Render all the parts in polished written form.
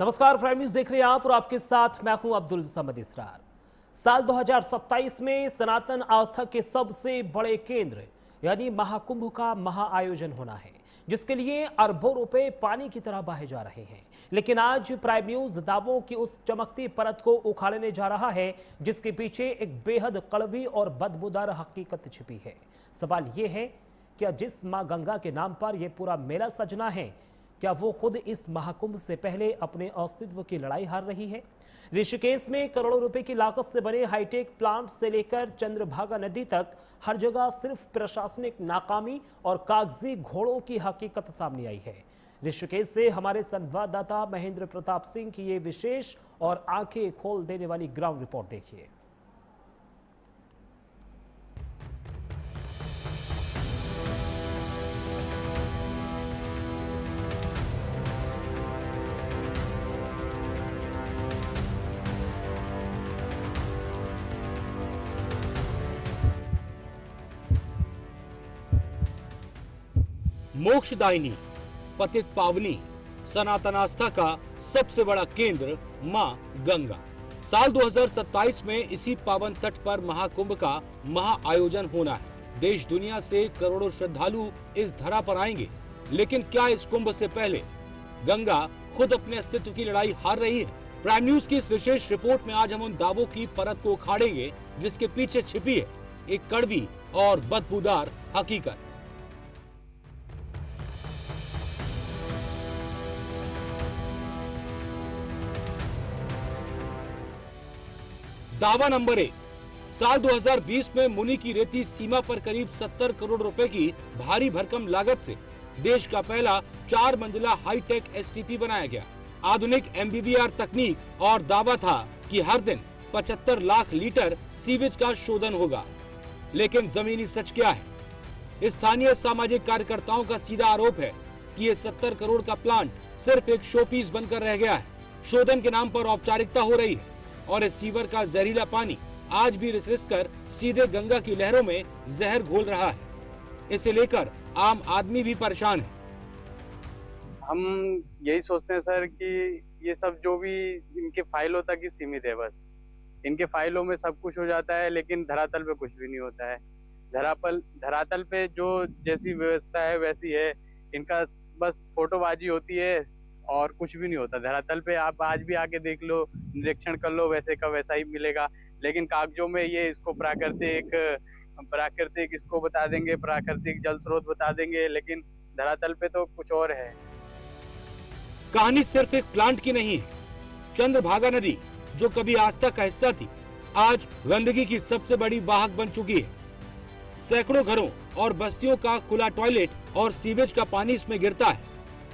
नमस्कार, prime news देख रहे हैं आप और आपके साथ मैं हूं अब्दुल समद इसरार। साल 2027 में सनातन आस्था के सबसे बड़े केंद्र यानी महाकुंभ का महाआयोजन होना है, जिसके लिए अरबों रुपए पानी की तरह बहे जा रहे हैं। लेकिन आज प्राइम न्यूज दावों की उस चमकती परत को उखाड़ने जा रहा है जिसके पीछे एक बेहद कड़वी और बदबूदार हकीकत छिपी है। सवाल यह है, क्या जिस मां गंगा के नाम पर यह पूरा मेला सजना है, क्या वो खुद इस महाकुंभ से पहले अपने अस्तित्व की लड़ाई हार रही है? ऋषिकेश में करोड़ों रुपए की लागत से बने हाईटेक प्लांट से लेकर चंद्रभागा नदी तक हर जगह सिर्फ प्रशासनिक नाकामी और कागजी घोड़ों की हकीकत सामने आई है। ऋषिकेश से हमारे संवाददाता महेंद्र प्रताप सिंह की ये विशेष और आंखें खोल देने वाली ग्राउंड रिपोर्ट देखिए। मोक्षदायिनी, पतित पावनी, सनातन आस्था का सबसे बड़ा केंद्र मां गंगा। साल 2027 में इसी पावन तट पर महाकुंभ का महाआयोजन होना है। देश दुनिया से करोड़ों श्रद्धालु इस धरा पर आएंगे। लेकिन क्या इस कुंभ से पहले गंगा खुद अपने अस्तित्व की लड़ाई हार रही है? प्राइम न्यूज की इस विशेष रिपोर्ट में आज हम उन दावों की परत को उखाड़ेंगे जिसके पीछे छिपी है एक कड़वी और बदबूदार हकीकत। दावा नंबर 1। साल 2020 में मुनि की रेती सीमा पर करीब 70 करोड़ रुपए की भारी भरकम लागत से देश का पहला 4 मंजिला हाईटेक एसटीपी बनाया गया। आधुनिक एमबीबीआर तकनीक और दावा था कि हर दिन 75 लाख लीटर सीवेज का शोधन होगा। लेकिन जमीनी सच क्या है? स्थानीय सामाजिक कार्यकर्ताओं का सीधा आरोप है कि ये 70 करोड़ का प्लांट सिर्फ एक शोपीस बनकर रह गया है। शोधन के नाम पर औपचारिकता हो रही है और इस सीवर का जहरीला पानी आज भी रिस कर सीधे गंगा की लहरों में जहर घोल रहा है। इसे लेकर आम आदमी भी परेशान है। हम यही सोचते हैं सर कि ये सब जो भी इनके फाइलों तक ही सीमित है। बस इनके फाइलों में सब कुछ हो जाता है, लेकिन धरातल पे कुछ भी नहीं होता है। धरातल पे जो जैसी व्यवस्था है वैसी है। इनका बस फोटोबाजी होती है और कुछ भी नहीं होता। धरातल पे आप आज भी आके देख लो, निरीक्षण कर लो, वैसे का वैसा ही मिलेगा। लेकिन कागजों में ये इसको प्राकृतिक इसको बता देंगे, प्राकृतिक जल स्रोत बता देंगे, लेकिन धरातल पे तो कुछ और है। कहानी सिर्फ एक प्लांट की नहीं है। चंद्रभागा नदी, जो कभी आस्था का हिस्सा थी, आज गंदगी की सबसे बड़ी वाहक बन चुकी है। सैकड़ों घरों और बस्तियों का खुला टॉयलेट और सीवेज का पानी इसमें गिरता है,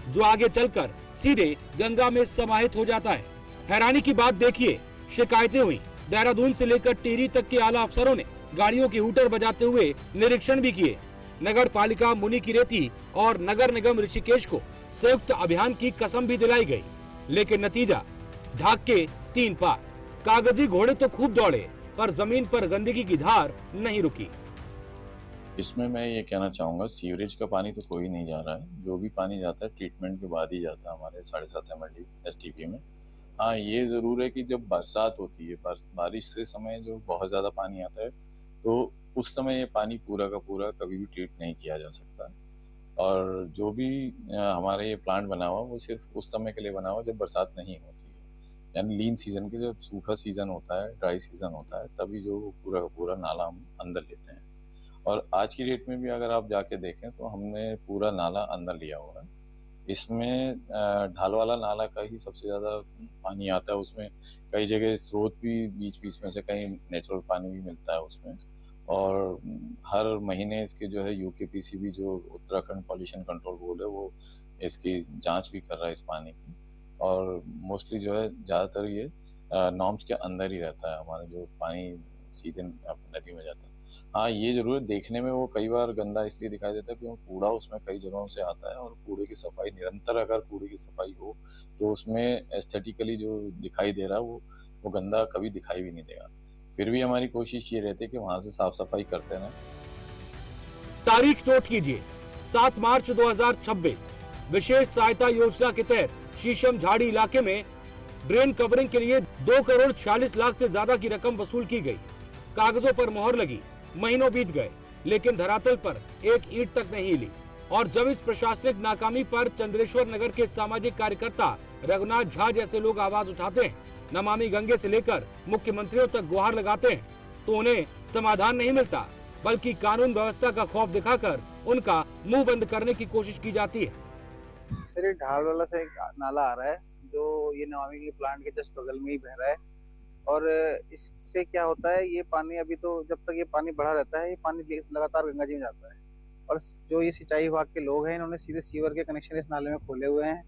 जो आगे चलकर सीधे गंगा में समाहित हो जाता है। हैरानी की बात देखिए, शिकायतें हुई। देहरादून से लेकर टिहरी तक के आला अफसरों ने गाड़ियों की हूटर बजाते हुए निरीक्षण भी किए। नगर पालिका मुनि की रेती और नगर निगम ऋषिकेश को संयुक्त अभियान की कसम भी दिलाई गई। लेकिन नतीजा ढाक के 3 पार। कागजी घोड़े तो खूब दौड़े, पर जमीन पर गंदगी की धार नहीं रुकी। इसमें मैं ये कहना चाहूँगा, सीवरेज का पानी तो कोई नहीं जा रहा है। जो भी पानी जाता है ट्रीटमेंट के बाद ही जाता है हमारे 7.5 MLD एसटीपी में। हाँ, ये ज़रूर है कि जब बरसात होती है, बारिश से समय जो बहुत ज़्यादा पानी आता है, तो उस समय ये पानी पूरा का पूरा कभी भी ट्रीट नहीं किया जा सकता। और जो भी हमारे ये प्लांट बना हुआ, वो सिर्फ उस समय के लिए बना हुआ जब बरसात नहीं होती है। यानी लीन सीजन के, जब सूखा सीजन होता है, ड्राई सीजन होता है, तभी जो पूरा का पूरा नाला हम अंदर लेते हैं। और आज की डेट में भी अगर आप जाके देखें तो हमने पूरा नाला अंदर लिया हुआ है। इसमें ढाल वाला नाला का ही सबसे ज़्यादा पानी आता है। उसमें कई जगह स्रोत भी बीच बीच में से कहीं नेचुरल पानी भी मिलता है उसमें। और हर महीने इसके जो है यूकेपीसीबी, जो उत्तराखंड पॉल्यूशन कंट्रोल बोर्ड है, वो इसकी जांच भी कर रहा है इस पानी की। और मोस्टली जो है ज़्यादातर ये नॉर्म्स के अंदर ही रहता है हमारा जो पानी सीधे नदी में जाता है। हाँ, ये ज़रूर देखने में वो कई बार गंदा इसलिए दिखाई देता है क्योंकि कूड़ा उसमें कई जगहों से आता है। और कूड़े की सफाई निरंतर, अगर कूड़े की सफाई हो तो उसमें एस्थेटिकली जो दिखाई दे रहा है वो गंदा कभी दिखाई भी नहीं देगा। फिर भी हमारी कोशिश ये रहती है कि वहाँ से साफ सफाई करते रहें। तारीख नोट कीजिए, 7 मार्च 2026। विशेष सहायता योजना के तहत शीशम झाड़ी इलाके में ड्रेन कवरिंग के लिए 2,46,00,000 से ज्यादा की रकम वसूल की गई। कागजों पर मोहर लगी, महीनों बीत गए, लेकिन धरातल पर एक ईंट तक नहीं हिली। और जब इस प्रशासनिक नाकामी पर चंद्रेश्वर नगर के सामाजिक कार्यकर्ता रघुनाथ झा जैसे लोग आवाज उठाते हैं, नमामि गंगे से लेकर मुख्यमंत्रियों तक गुहार लगाते हैं, तो उन्हें समाधान नहीं मिलता, बल्कि कानून व्यवस्था का खौफ दिखाकर उनका मुंह बंद करने की कोशिश की जाती है। सर ये ढाल वाला से एक नाला आ रहा है जो ये नमामि के प्लांट के जस्ट बगल में ही बह रहा है। और इससे क्या होता है, ये पानी अभी तो जब तक ये पानी बढ़ा रहता है, ये पानी लगातार गंगा जी में जाता है। और जो ये सिंचाई विभाग के लोग हैं, इन्होंने सीधे सीवर के कनेक्शन इस नाले में खोले हुए हैं।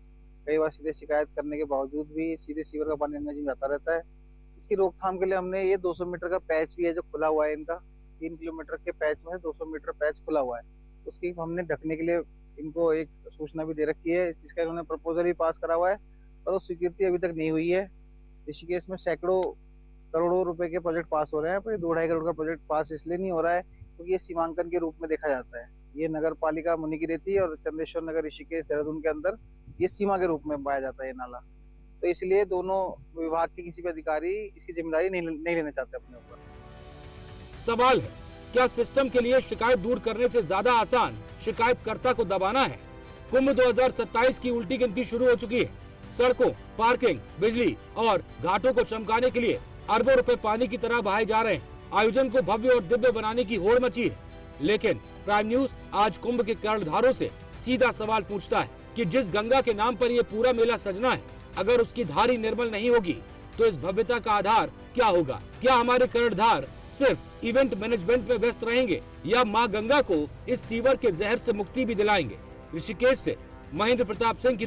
कई बार सीधे शिकायत करने के बावजूद भी सीधे सीवर का पानी गंगा जी में जाता रहता है। इसकी रोकथाम के लिए हमने ये 200 मीटर का पैच भी है जो खुला हुआ है, इनका 3 किलोमीटर के पैच में 200 मीटर पैच खुला हुआ है। उसकी हमने ढकने के लिए इनको एक सूचना भी दे रखी है, जिसका इन्होंने प्रपोजल भी पास करा हुआ है, पर वो स्वीकृति अभी तक नहीं हुई है। ऋषिकेश में सैकड़ों करोड़ों रुपए के प्रोजेक्ट पास हो रहे हैं, पर 2-2.5 करोड़ का प्रोजेक्ट पास इसलिए नहीं हो रहा है क्योंकि ये सीमांकन के रूप में देखा जाता है। ये नगर पालिका मुनिकीरेती और चंद्रेश्वर नगर ऋषिकेश देहरादून के अंदर ये सीमा के रूप में पाया जाता है ये नाला। तो इसलिए दोनों विभाग के किसी भी अधिकारी इसकी जिम्मेदारी नहीं लेना चाहते अपने ऊपर। सवाल है, क्या सिस्टम के लिए शिकायत दूर करने से ज्यादा आसान शिकायतकर्ता को दबाना है? कुंभ 2027 की उल्टी गिनती शुरू हो चुकी है। सड़कों, पार्किंग, बिजली और घाटों को चमकाने के लिए अरबों रुपए पानी की तरह बहाए जा रहे हैं। आयोजन को भव्य और दिव्य बनाने की होड़ मची है। लेकिन प्राइम न्यूज आज कुंभ के कर्णधारों से सीधा सवाल पूछता है कि जिस गंगा के नाम पर ये पूरा मेला सजना है, अगर उसकी धार ही निर्मल नहीं होगी तो इस भव्यता का आधार क्या होगा? क्या हमारे कर्णधार सिर्फ इवेंट मैनेजमेंट में व्यस्त रहेंगे या मां गंगा को इस सीवर के जहर से मुक्ति भी दिलाएंगे? ऋषिकेश से महेंद्र प्रताप सिंह की